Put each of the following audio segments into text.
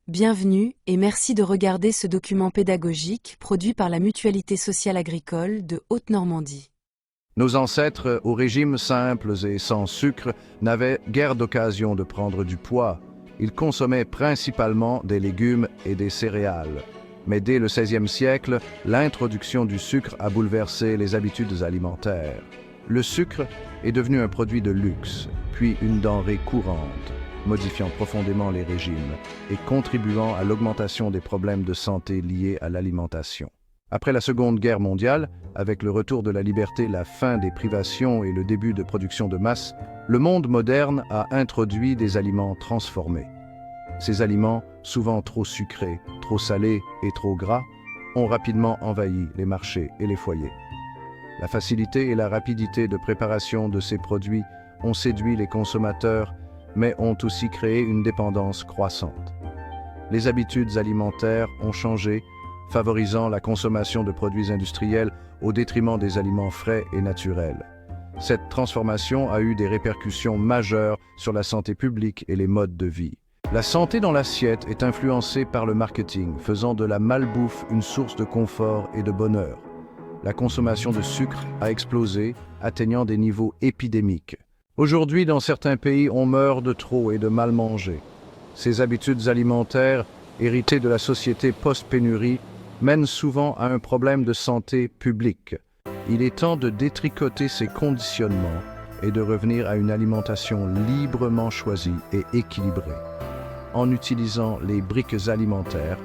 Bienvenue et merci de regarder ce document pédagogique produit par la Mutualité sociale agricole de Haute-Normandie. Nos ancêtres, aux régimes simples et sans sucre, n'avaient guère d'occasion de prendre du poids. Ils consommaient principalement des légumes et des céréales. Mais dès le XVIe siècle, l'introduction du sucre a bouleversé les habitudes alimentaires. Le sucre est devenu un produit de luxe, puis une denrée courante, modifiant profondément les régimes et contribuant à l'augmentation des problèmes de santé liés à l'alimentation. Après la Seconde Guerre mondiale, avec le retour de la liberté, la fin des privations et le début de production de masse, le monde moderne a introduit des aliments transformés. Ces aliments, souvent trop sucrés, trop salés et trop gras, ont rapidement envahi les marchés et les foyers. La facilité et la rapidité de préparation de ces produits ont séduit les consommateurs, mais ont aussi créé une dépendance croissante. Les habitudes alimentaires ont changé, favorisant la consommation de produits industriels au détriment des aliments frais et naturels. Cette transformation a eu des répercussions majeures sur la santé publique et les modes de vie. La santé dans l'assiette est influencée par le marketing, faisant de la malbouffe une source de confort et de bonheur. La consommation de sucre a explosé, atteignant des niveaux épidémiques. Aujourd'hui, dans certains pays, on meurt de trop et de mal manger. Ces habitudes alimentaires, héritées de la société post-pénurie, mènent souvent à un problème de santé publique. Il est temps de détricoter ces conditionnements et de revenir à une alimentation librement choisie et équilibrée. En utilisant les briques alimentaires,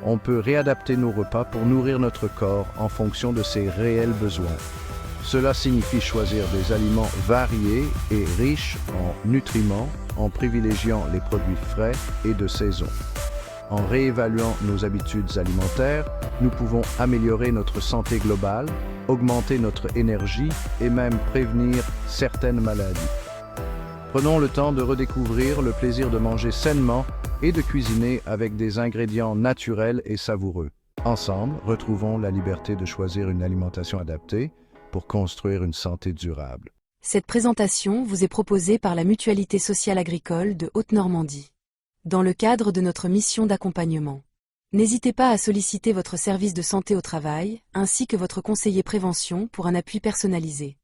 on peut réadapter nos repas pour nourrir notre corps en fonction de ses réels besoins. Cela signifie choisir des aliments variés et riches en nutriments en privilégiant les produits frais et de saison. En réévaluant nos habitudes alimentaires, nous pouvons améliorer notre santé globale, augmenter notre énergie et même prévenir certaines maladies. Prenons le temps de redécouvrir le plaisir de manger sainement et de cuisiner avec des ingrédients naturels et savoureux. Ensemble, retrouvons la liberté de choisir une alimentation adaptée pour construire une santé durable. Cette présentation vous est proposée par la Mutualité sociale agricole de Haute-Normandie, dans le cadre de notre mission d'accompagnement. N'hésitez pas à solliciter votre service de santé au travail, ainsi que votre conseiller prévention pour un appui personnalisé.